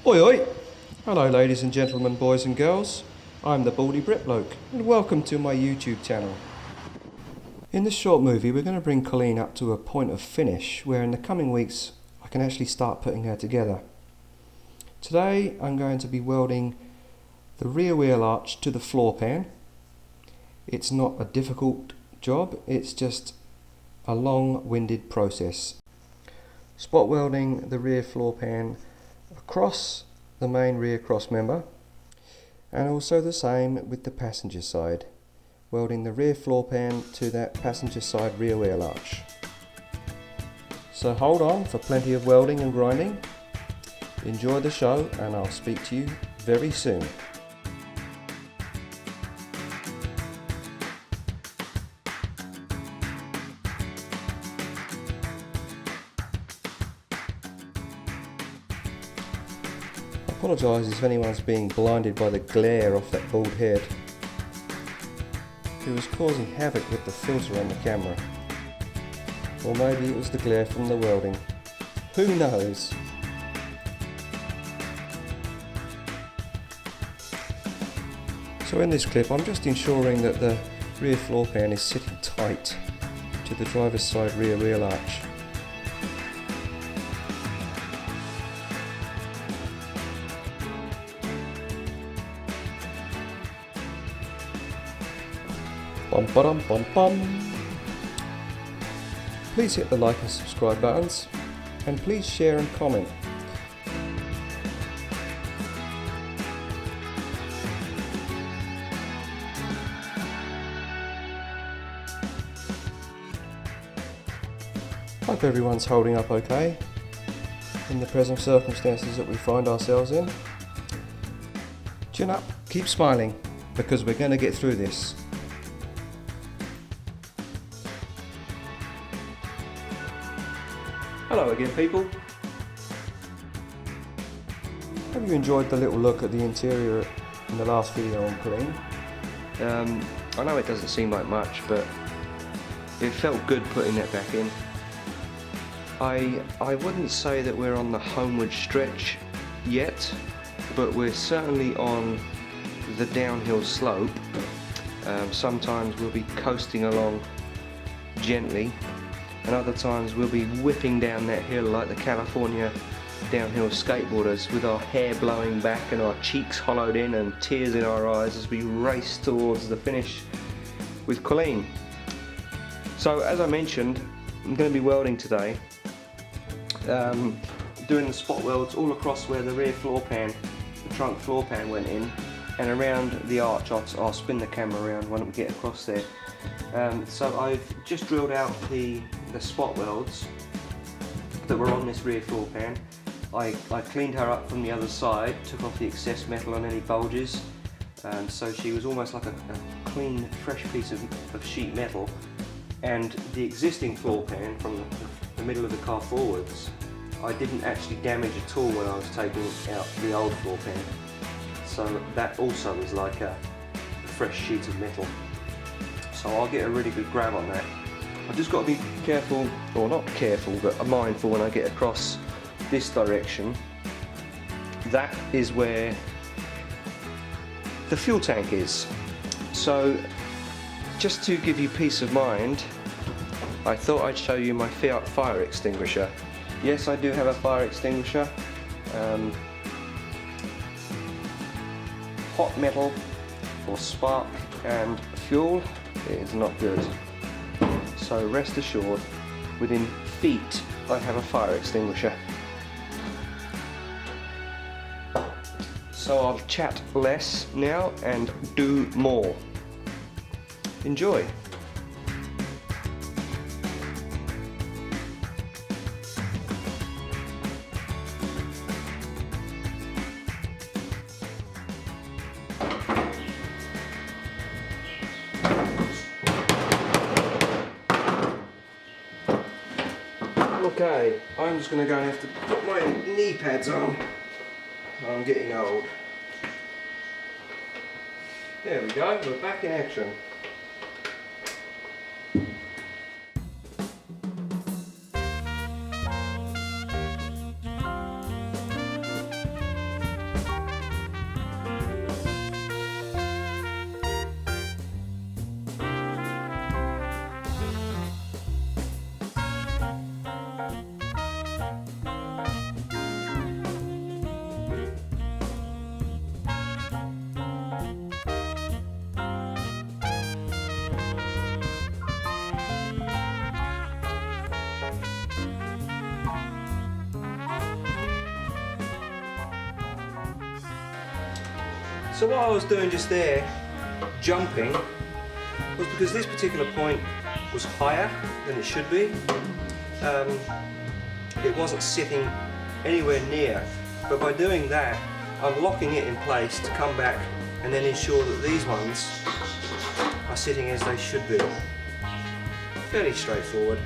Oi oi! Hello ladies and gentlemen, boys and girls. I'm the Baldy Brit Bloke and welcome to my YouTube channel. In this short movie we're going to bring Colleen up to a point of finish where in the coming weeks I can actually start putting her together. Today I'm going to be welding the rear wheel arch to the floor pan. It's not a difficult job, it's just a long-winded process. Spot welding the rear floor pan across the main rear cross member, and also the same with the passenger side, welding the rear floor pan to that passenger side rear wheel arch. So hold on for plenty of welding and grinding. Enjoy the show and I'll speak to you very soon. I apologise if anyone's being blinded by the glare off that bald head. It was causing havoc with the filter on the camera. Or maybe it was the glare from the welding. Who knows? So in this clip I'm just ensuring that the rear floor pan is sitting tight to the driver's side rear wheel arch. Bum ba-dum bum bum. Please hit the like and subscribe buttons, and please share and comment. Hope everyone's holding up okay in the present circumstances that we find ourselves in. Chin up, keep smiling, because we're going to get through this. Hello again people. Have you enjoyed the little look at the interior in the last video on Colleen? I know it doesn't seem like much, but it felt good putting that back in. I wouldn't say that we're on the homeward stretch yet, but we're certainly on the downhill slope. Sometimes we'll be coasting along gently, and other times we'll be whipping down that hill like the California downhill skateboarders with our hair blowing back and our cheeks hollowed in and tears in our eyes as we race towards the finish with Colleen. So as I mentioned, I'm going to be welding today, doing the spot welds all across where the rear floor pan, the trunk floor pan went in, and around the arch. I'll spin the camera around when we get across there. So I've just drilled out the spot welds that were on this rear floor pan. I cleaned her up from the other side, took off the excess metal on any bulges, so she was almost like a clean, fresh piece of sheet metal. And the existing floor pan from the middle of the car forwards, I didn't actually damage at all when I was taking out the old floor pan. So that also is like a fresh sheet of metal. So I'll get a really good grab on that. I've just got to be careful, or not careful, but mindful when I get across this direction. That is where the fuel tank is. So just to give you peace of mind, I thought I'd show you my Fiat fire extinguisher. Yes, I do have a fire extinguisher. Hot metal for spark and fuel is not good. So rest assured, within feet I have a fire extinguisher. So I'll chat less now and do more. Enjoy. Okay, I'm just going to go and have to put my knee pads on. I'm getting old. There we go, we're back in action. So what I was doing just there, jumping, was because this particular point was higher than it should be. It wasn't sitting anywhere near, but by doing that I'm locking it in place to come back and then ensure that these ones are sitting as they should be. Fairly straightforward.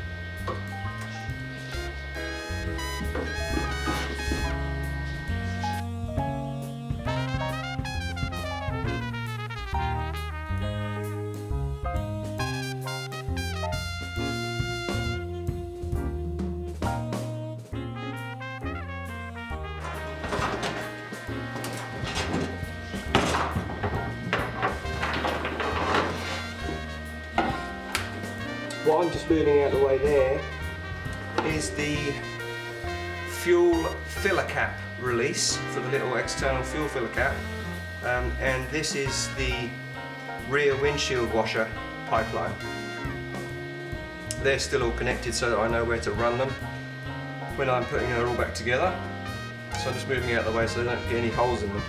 What I'm just moving out of the way there is the fuel filler cap release for the little external fuel filler cap, and this is the rear windshield washer pipeline. They're still all connected so that I know where to run them when I'm putting it all back together. So I'm just moving out of the way so they don't get any holes in them.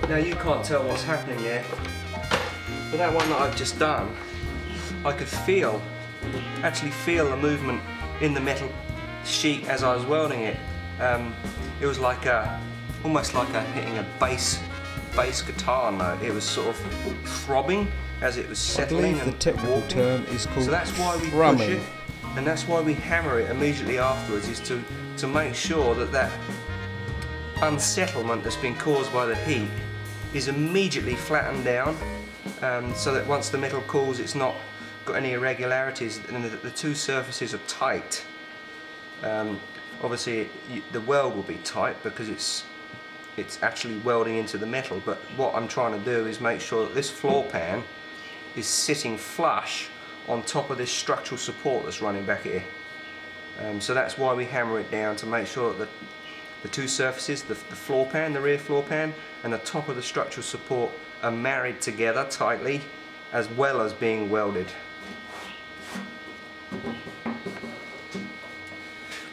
Now you can't tell what's happening here, but that one that I've just done, I could actually feel the movement in the metal sheet as I was welding it. It was like almost like hitting a bass guitar note. It was sort of throbbing as it was settling. I believe the technical walking. term is called So that's why we thrumming. push it, and that's why we hammer it immediately afterwards, is to make sure that unsettlement that's been caused by the heat is immediately flattened down, so that once the metal cools it's not got any irregularities and the two surfaces are tight. Obviously the weld will be tight because it's actually welding into the metal, but what I'm trying to do is make sure that this floor pan is sitting flush on top of this structural support that's running back here. So that's why we hammer it down, to make sure that the two surfaces, the floor pan, the rear floor pan, and the top of the structural support are married together tightly, as well as being welded.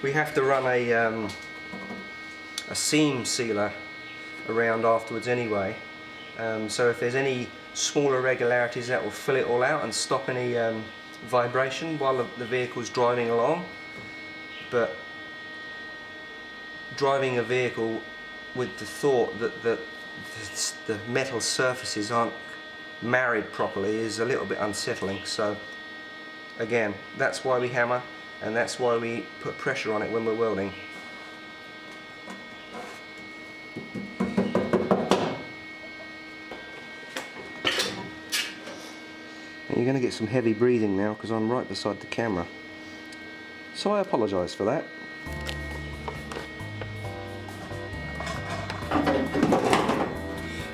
We have to run a seam sealer around afterwards anyway, so if there's any small irregularities, that will fill it all out and stop any vibration while the vehicle's driving along. But driving a vehicle with the thought that the metal surfaces aren't married properly is a little bit unsettling. So again, that's why we hammer, and that's why we put pressure on it when we're welding. And you're going to get some heavy breathing now because I'm right beside the camera, so I apologise for that.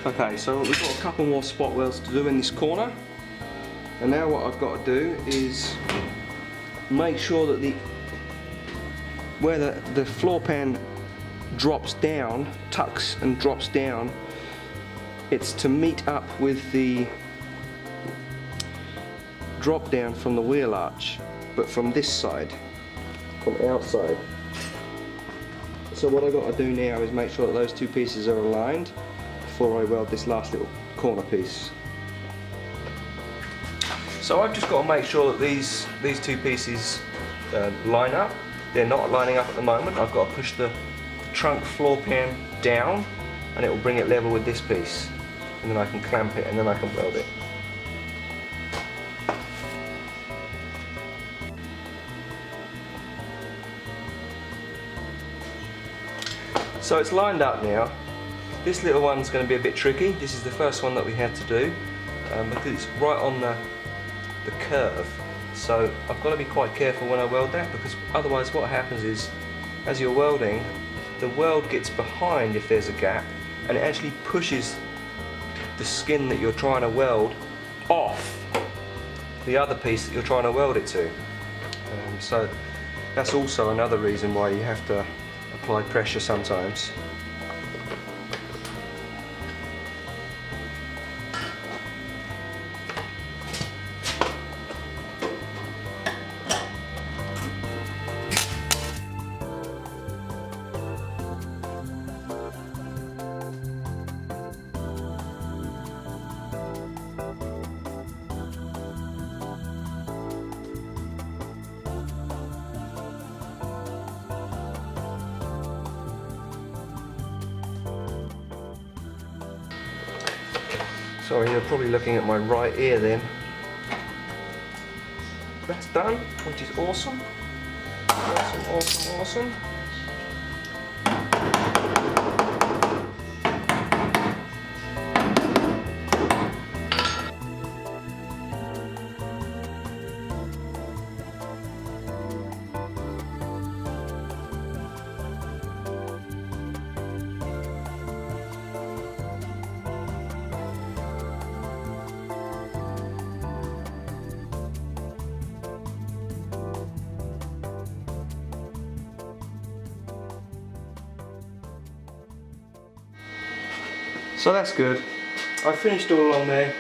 Okay, so we've got a couple more spot welds to do in this corner, and now what I've got to do is make sure that where the floor pan drops down, tucks and drops down, it's to meet up with the drop down from the wheel arch, but from this side, from outside. So what I've got to do now is make sure that those two pieces are aligned before I weld this last little corner piece. So I've just got to make sure that these two pieces line up. They're not lining up at the moment. I've got to push the trunk floor pan down and it will bring it level with this piece, and then I can clamp it and then I can weld it. So it's lined up now. This little one's going to be a bit tricky. This is the first one that we had to do. because it's right on the curve. So I've got to be quite careful when I weld that, because otherwise what happens is, as you're welding, the weld gets behind if there's a gap, and it actually pushes the skin that you're trying to weld off the other piece that you're trying to weld it to. So that's also another reason why you have to apply pressure sometimes. Sorry, you're probably looking at my right ear then. That's done, which is awesome. Awesome, awesome, awesome. So that's good. I finished all along there.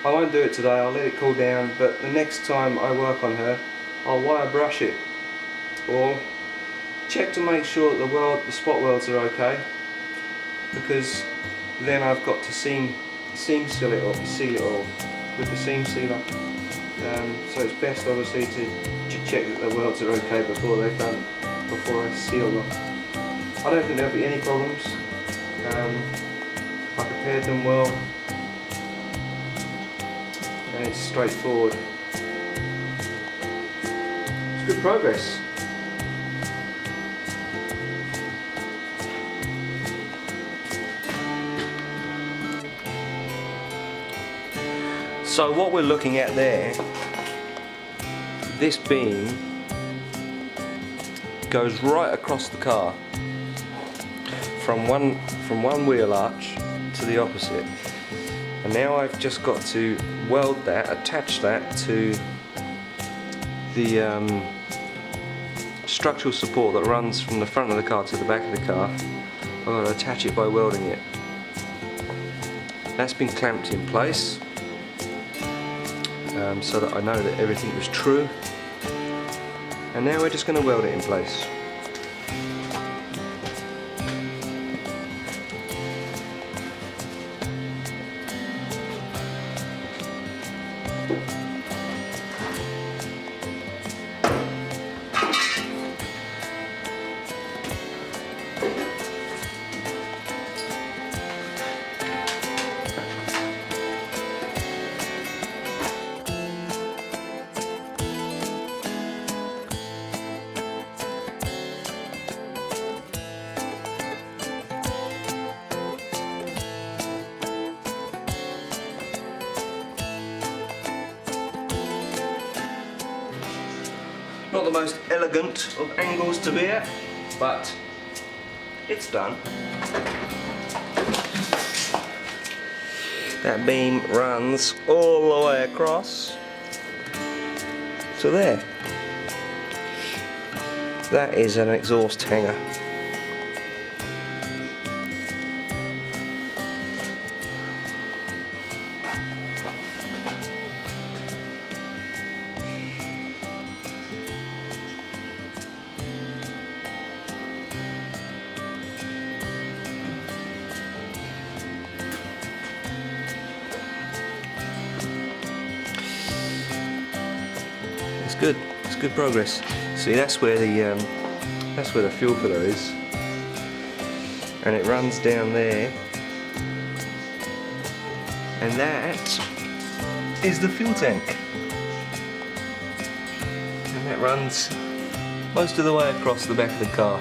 I won't do it today, I'll let it cool down, but the next time I work on her, I'll wire brush it, or check to make sure that the spot welds are okay, because then I've got to seam seal it all with the seam sealer. So it's best obviously to check that the welds are okay before I seal them. I don't think there'll be any problems. I prepared them well, and it's straightforward. It's good progress. So what we're looking at there, this beam goes right across the car, from one wheel arch to the opposite, and now I've just got to weld that, attach that to the structural support that runs from the front of the car to the back of the car. I've got to attach it by welding it. That's been clamped in place, so that I know that everything was true, and now we're just going to weld it in place. Not the most elegant of angles to be at, but it's done. That beam runs all the way across to there. That is an exhaust hanger. Good. It's good progress. See, that's where the fuel filler is, and it runs down there, and that is the fuel tank, and that runs most of the way across the back of the car.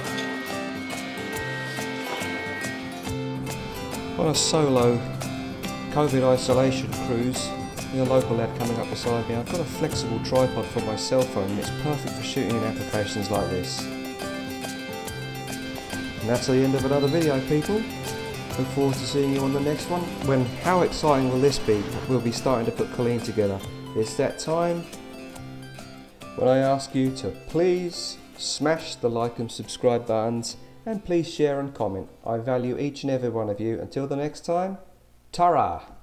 What a solo COVID isolation cruise with a local lad coming up beside me. I've got a flexible tripod for my cell phone and it's perfect for shooting in applications like this. And that's the end of another video, people. Look forward to seeing you on the next one. When, how exciting will this be? We'll be starting to put Colleen together. It's that time when I ask you to please smash the like and subscribe buttons and please share and comment. I value each and every one of you. Until the next time, ta-ra!